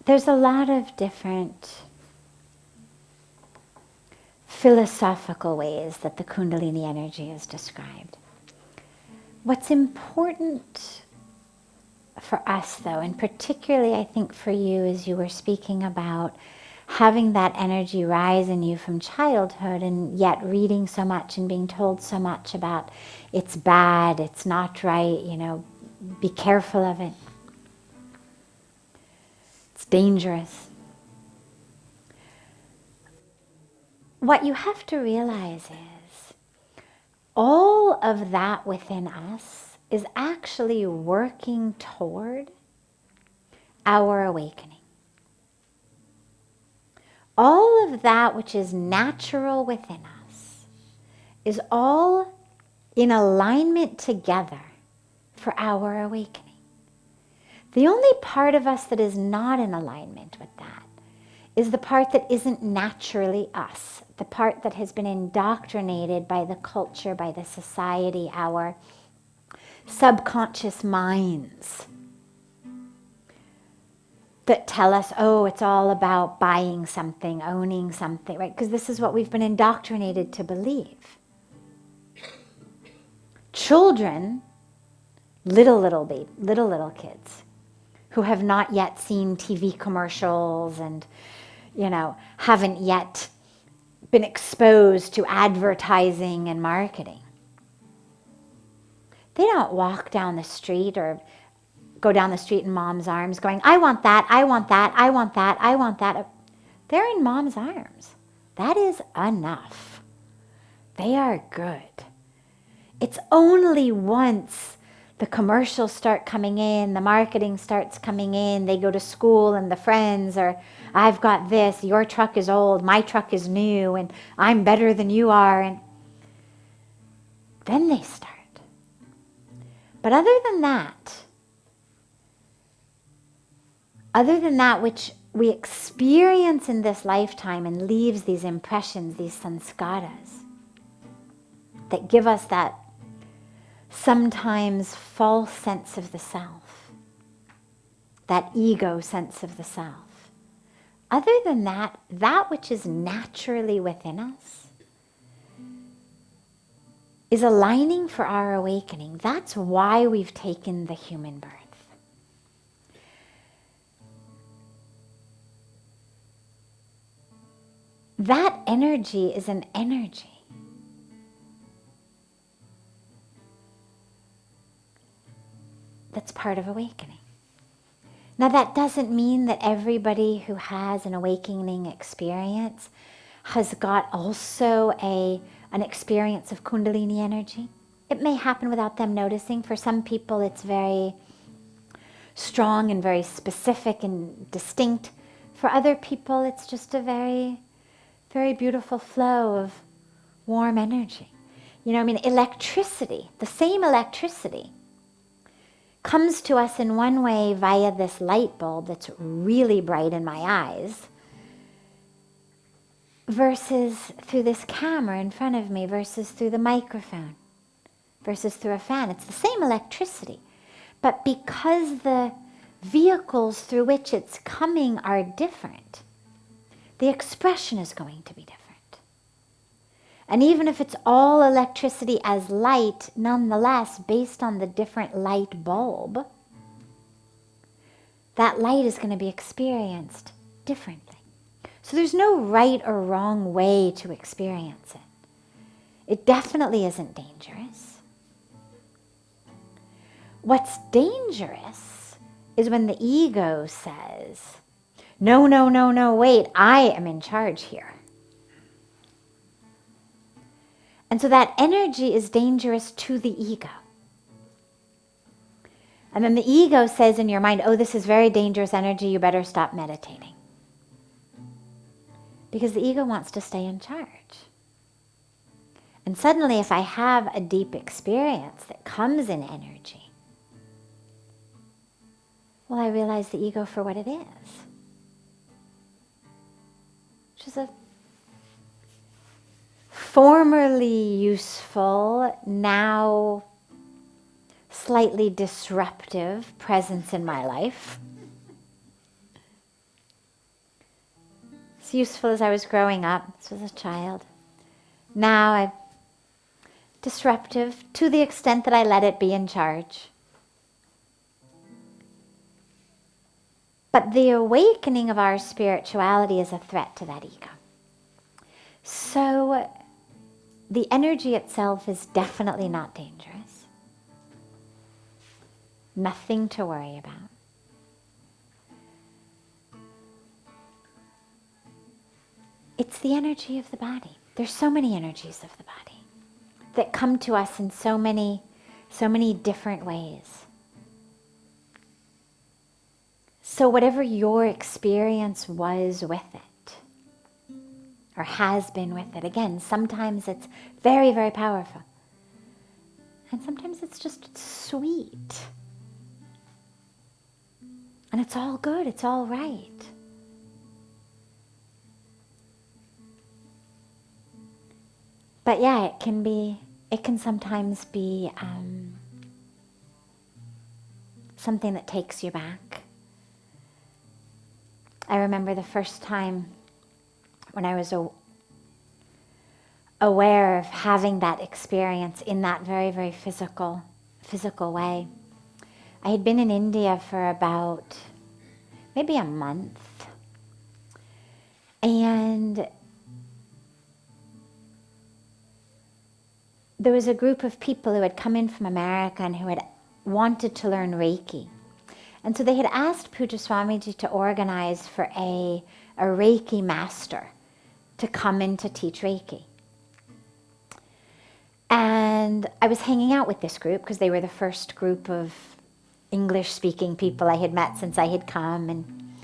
there's a lot of different philosophical ways that the Kundalini energy is described. What's important for us, though, and particularly I think for you, as you were speaking about having that energy rise in you from childhood, and yet reading so much and being told so much about it's bad, it's not right, be careful of it. It's dangerous. What you have to realize is all of that within us is actually working toward our awakening. All of that which is natural within us is all in alignment together for our awakening. The only part of us that is not in alignment with that is the part that isn't naturally us, the part that has been indoctrinated by the culture, by the society, our subconscious minds that tell us, oh, it's all about buying something, owning something, right? Because this is what we've been indoctrinated to believe. Children, little kids who have not yet seen TV commercials and, haven't yet been exposed to advertising and marketing. They don't walk down the street or go down the street in mom's arms going, I want that, I want that, I want that, I want that. They're in mom's arms. That is enough. They are good. It's only once the commercials start coming in, the marketing starts coming in, they go to school and the friends are, I've got this, your truck is old, my truck is new, and I'm better than you are. And then they start. But other than that which we experience in this lifetime and leaves these impressions, these sanskaras, that give us that sometimes false sense of the self, that ego sense of the self. Other than that, that which is naturally within us is aligning for our awakening. That's why we've taken the human birth. That energy is an energy that's part of awakening. Now that doesn't mean that everybody who has an awakening experience has got also an experience of Kundalini energy. It may happen without them noticing. For some people it's very strong and very specific and distinct. For other people it's just a very, very beautiful flow of warm energy. Electricity, the same electricity comes to us in one way via this light bulb that's really bright in my eyes, versus through this camera in front of me, versus through the microphone, versus through a fan. It's the same electricity. But because the vehicles through which it's coming are different, the expression is going to be different. And even if it's all electricity as light, nonetheless, based on the different light bulb, that light is going to be experienced differently. So there's no right or wrong way to experience it. It definitely isn't dangerous. What's dangerous is when the ego says, no, wait, I am in charge here. And so that energy is dangerous to the ego. And then the ego says in your mind, oh, this is very dangerous energy, you better stop meditating. Because the ego wants to stay in charge. And suddenly if I have a deep experience that comes in energy, well, I realize the ego for what it is. Which is a formerly useful, now slightly disruptive presence in my life. as useful as I was growing up. This was a child. Now I'm disruptive to the extent that I let it be in charge. But the awakening of our spirituality is a threat to that ego. So the energy itself is definitely not dangerous. Nothing to worry about. It's the energy of the body. There's so many energies of the body that come to us in so many different ways. So whatever your experience was with it, or has been with it, again, sometimes it's very, very powerful. And sometimes it's just sweet. And it's all good, it's all right. But yeah, it can sometimes be something that takes you back. I remember the first time when I was aware of having that experience in that very, very physical way. I had been in India for about maybe a month. And there was a group of people who had come in from America and who had wanted to learn Reiki. And so they had asked Puja Swamiji to organize for a Reiki master to come in to teach Reiki. And I was hanging out with this group because they were the first group of English-speaking people I had met since I had come. And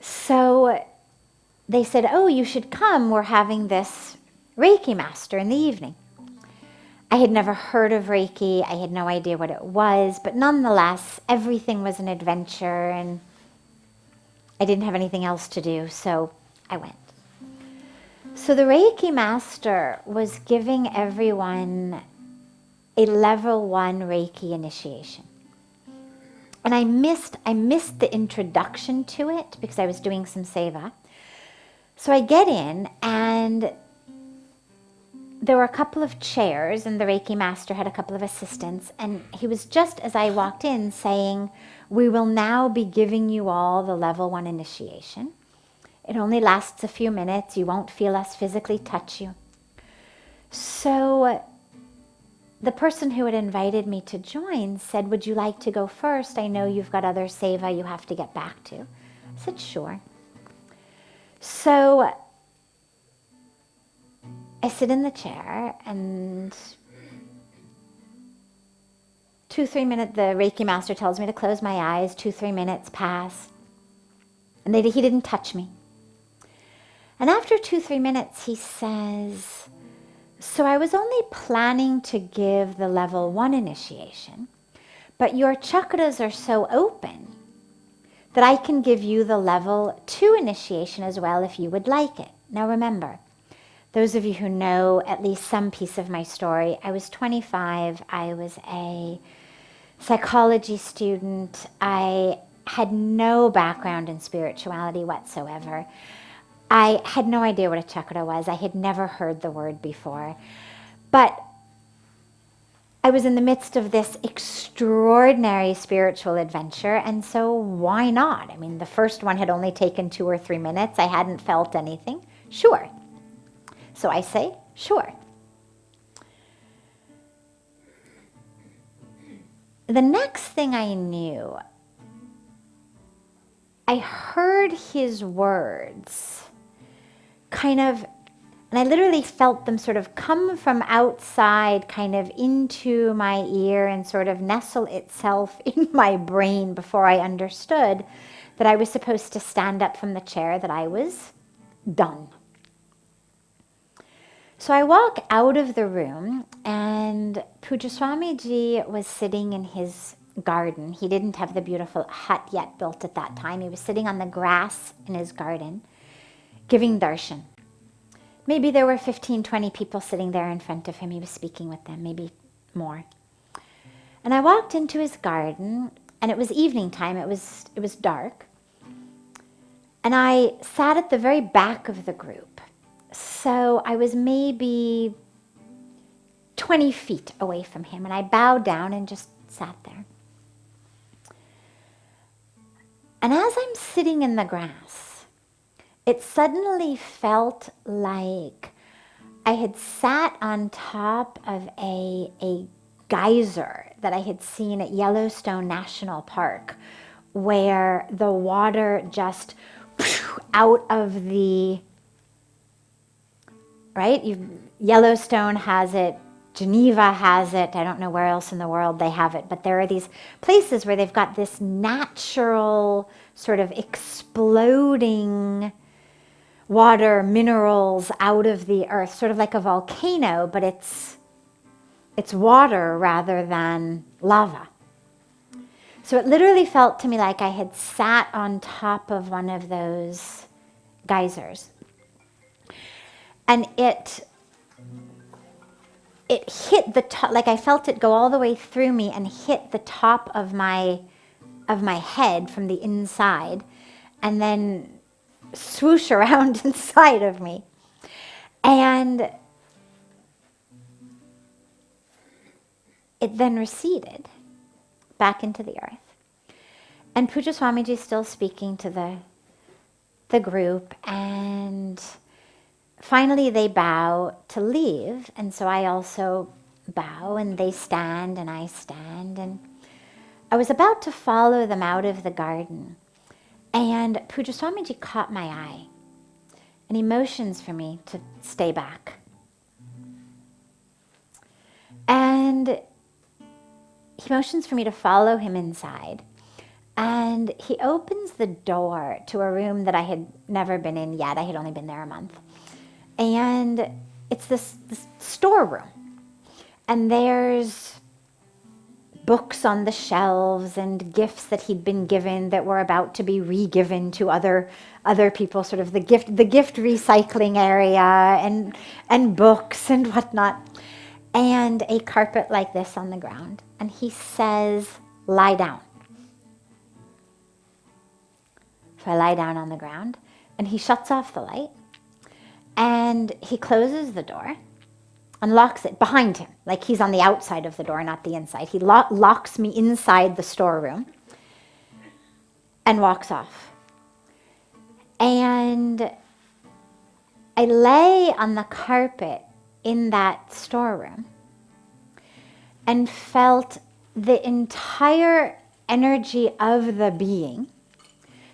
so they said, oh, you should come. We're having this Reiki master in the evening. I had never heard of Reiki. I had no idea what it was. But nonetheless, everything was an adventure and I didn't have anything else to do, so I went. So the Reiki master was giving everyone a level 1 Reiki initiation. And I missed the introduction to it because I was doing some seva. So I get in and there were a couple of chairs and the Reiki master had a couple of assistants, and he was just as I walked in saying, we will now be giving you all the level 1 initiation. It only lasts a few minutes. You won't feel us physically touch you. So the person who had invited me to join said, would you like to go first? I know you've got other seva you have to get back to. I said, sure. So I sit in the chair and 2-3 minutes, the Reiki master tells me to close my eyes. 2-3 minutes pass. And he didn't touch me. And after 2-3 minutes, he says, so I was only planning to give the level 1 initiation, but your chakras are so open that I can give you the level 2 initiation as well if you would like it. Now remember, those of you who know at least some piece of my story, I was 25, I was a psychology student, I had no background in spirituality whatsoever. I had no idea what a chakra was. I had never heard the word before. But I was in the midst of this extraordinary spiritual adventure, and so why not? I mean, the first one had only taken 2 or 3 minutes. I hadn't felt anything. Sure. So I say, sure. The next thing I knew, I heard his words kind of, and I literally felt them sort of come from outside kind of into my ear and sort of nestle itself in my brain before I understood that I was supposed to stand up from the chair, that I was done. So I walk out of the room and Puja Swamiji was sitting in his garden. He didn't have the beautiful hut yet built at that time. He was sitting on the grass in his garden giving darshan. Maybe there were 15, 20 people sitting there in front of him. He was speaking with them, maybe more. And I walked into his garden and it was evening time. It was dark. And I sat at the very back of the group. So I was maybe 20 feet away from him, and I bowed down and just sat there. And as I'm sitting in the grass, it suddenly felt like I had sat on top of a geyser that I had seen at Yellowstone National Park, where the water just out of the, right? Yellowstone has it, Geneva has it, I don't know where else in the world they have it, but there are these places where they've got this natural sort of exploding water, minerals out of the earth, sort of like a volcano, but it's water rather than lava. So it literally felt to me like I had sat on top of one of those geysers. And it hit the top, like I felt it go all the way through me and hit the top of my head from the inside, and then swoosh around inside of me. And it then receded back into the earth. And Puja Swamiji is still speaking to the group, and finally they bow to leave, and so I also bow, and they stand and I stand, and I was about to follow them out of the garden, and Puja Swamiji caught my eye, and he motions for me to stay back. And he motions for me to follow him inside. And he opens the door to a room that I had never been in yet. I had only been there a month. And it's this storeroom. And there's books on the shelves and gifts that he'd been given that were about to be re-given to other people, sort of the gift recycling area, and books and whatnot. And a carpet like this on the ground. And he says, "Lie down." So I lie down on the ground, and he shuts off the light, and he closes the door and locks it behind him, like he's on the outside of the door, not the inside. He locks me inside the storeroom and walks off. And I lay on the carpet in that storeroom and felt the entire energy of the being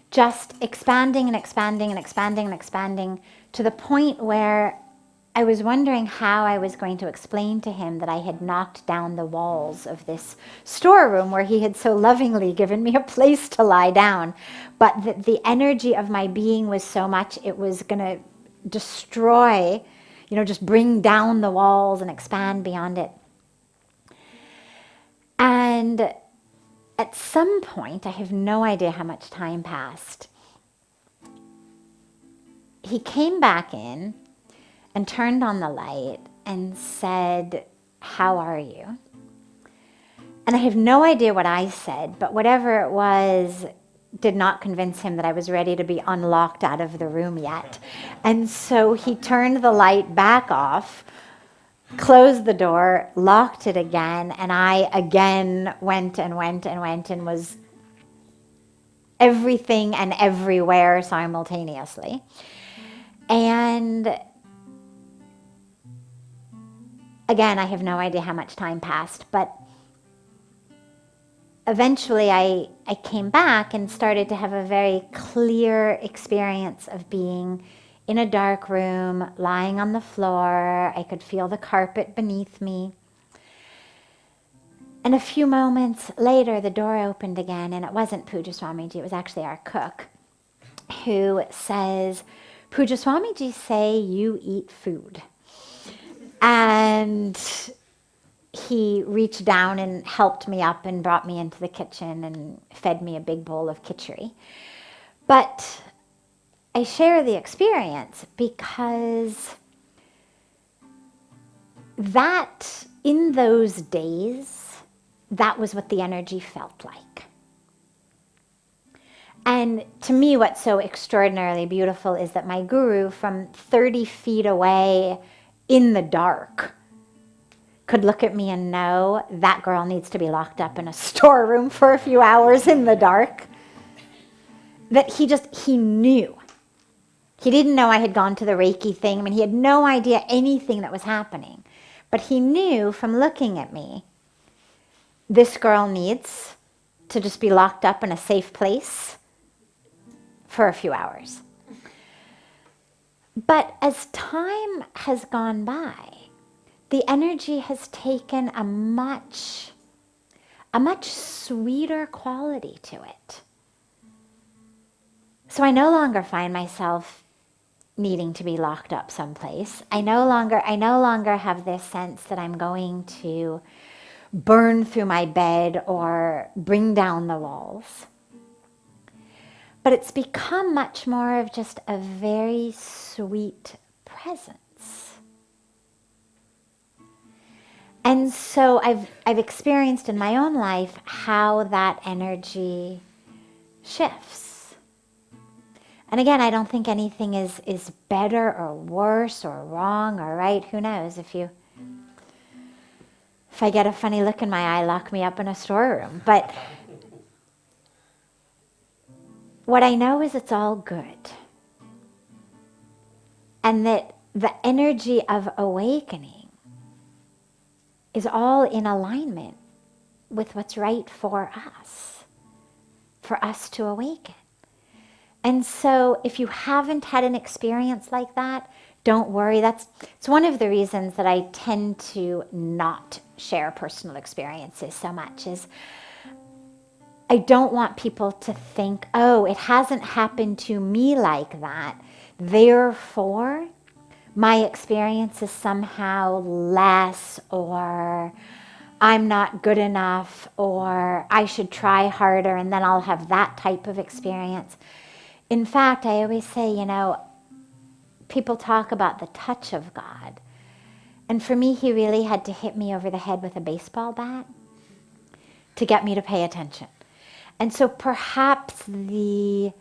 just expanding and expanding and expanding and expanding to the point where I was wondering how I was going to explain to him that I had knocked down the walls of this storeroom where he had so lovingly given me a place to lie down. But the energy of my being was so much, it was going to destroy, just bring down the walls and expand beyond it. And at some point, I have no idea how much time passed, he came back in and turned on the light and said, "How are you?" And I have no idea what I said, but whatever it was did not convince him that I was ready to be unlocked out of the room yet. And so he turned the light back off, closed the door, locked it again, and I again went and was everything and everywhere simultaneously. And again, I have no idea how much time passed, but eventually I came back and started to have a very clear experience of being in a dark room, lying on the floor. I could feel the carpet beneath me. And a few moments later, the door opened again, and it wasn't Puja Swamiji, it was actually our cook, who says, "Puja Swamiji say you eat food." And he reached down and helped me up and brought me into the kitchen and fed me a big bowl of khichdi. But I share the experience because that, in those days, that was what the energy felt like. And to me, what's so extraordinarily beautiful is that my guru from 30 feet away in the dark could look at me and know that girl needs to be locked up in a storeroom for a few hours in the dark. That he knew. He didn't know I had gone to the Reiki thing. I mean, he had no idea anything that was happening. But he knew from looking at me, this girl needs to just be locked up in a safe place for a few hours. But as time has gone by, the energy has taken a much sweeter quality to it. So I no longer find myself needing to be locked up someplace. I no longer have this sense that I'm going to burn through my bed or bring down the walls. But it's become much more of just a very sweet presence. And so I've experienced in my own life how that energy shifts. And again, I don't think anything is better or worse or wrong or right. Who knows? If I get a funny look in my eye, lock me up in a storeroom. But what I know is it's all good. And that the energy of awakening is all in alignment with what's right for us to awaken. And so if you haven't had an experience like that, don't worry. It's one of the reasons that I tend to not share personal experiences so much is I don't want people to think, oh, it hasn't happened to me like that. Therefore, my experience is somehow less, or I'm not good enough, or I should try harder and then I'll have that type of experience. In fact, I always say, people talk about the touch of God. And for me, he really had to hit me over the head with a baseball bat to get me to pay attention. And so perhaps the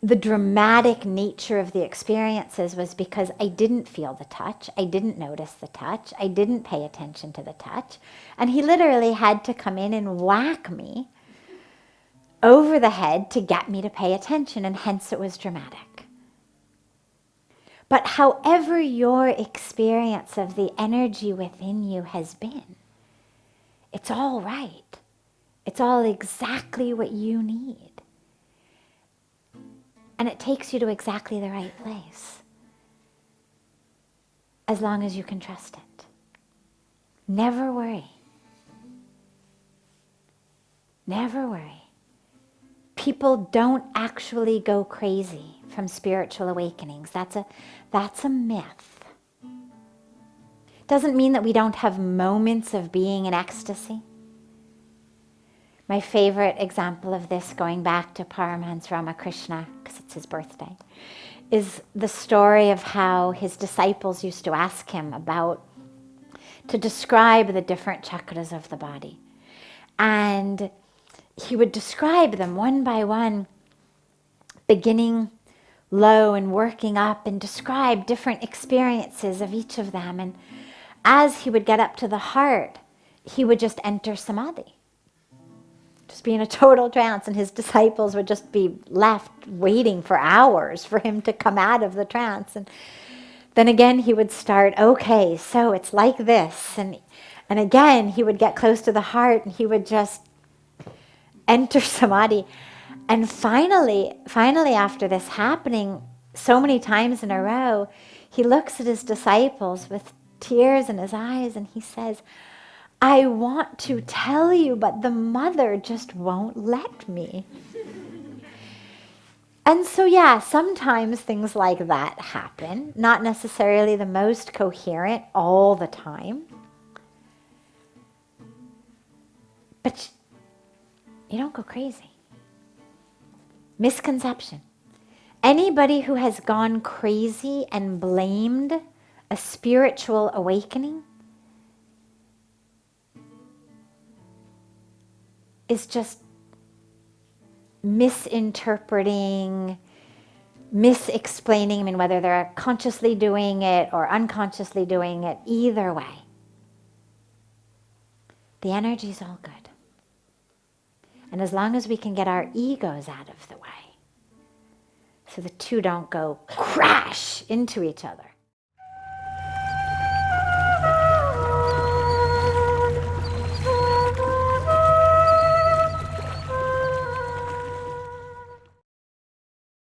dramatic nature of the experiences was because I didn't feel the touch, I didn't notice the touch, I didn't pay attention to the touch, and he literally had to come in and whack me over the head to get me to pay attention, and hence it was dramatic. But however your experience of the energy within you has been, it's all right. It's all exactly what you need. And it takes you to exactly the right place. As long as you can trust it. Never worry. Never worry. People don't actually go crazy from spiritual awakenings. That's a myth. Doesn't mean that we don't have moments of being in ecstasy. My favorite example of this, going back to Paramahansa Ramakrishna, because it's his birthday, is the story of how his disciples used to ask him to describe the different chakras of the body. And he would describe them one by one, beginning low and working up, and describe different experiences of each of them. And as he would get up to the heart, he would just enter samadhi. Just be in a total trance, and his disciples would just be left waiting for hours for him to come out of the trance. And then again he would start, okay, so it's like this. And again he would get close to the heart and he would just enter samadhi. And finally after this happening so many times in a row, he looks at his disciples with tears in his eyes and he says, I want to tell you, but the mother just won't let me. And so, yeah, sometimes things like that happen. Not necessarily the most coherent all the time. But you don't go crazy. Misconception. Anybody who has gone crazy and blamed a spiritual awakening is just misinterpreting, misexplaining, I mean, whether they're consciously doing it or unconsciously doing it, either way, the energy's all good. And as long as we can get our egos out of the way, so the two don't go crash into each other,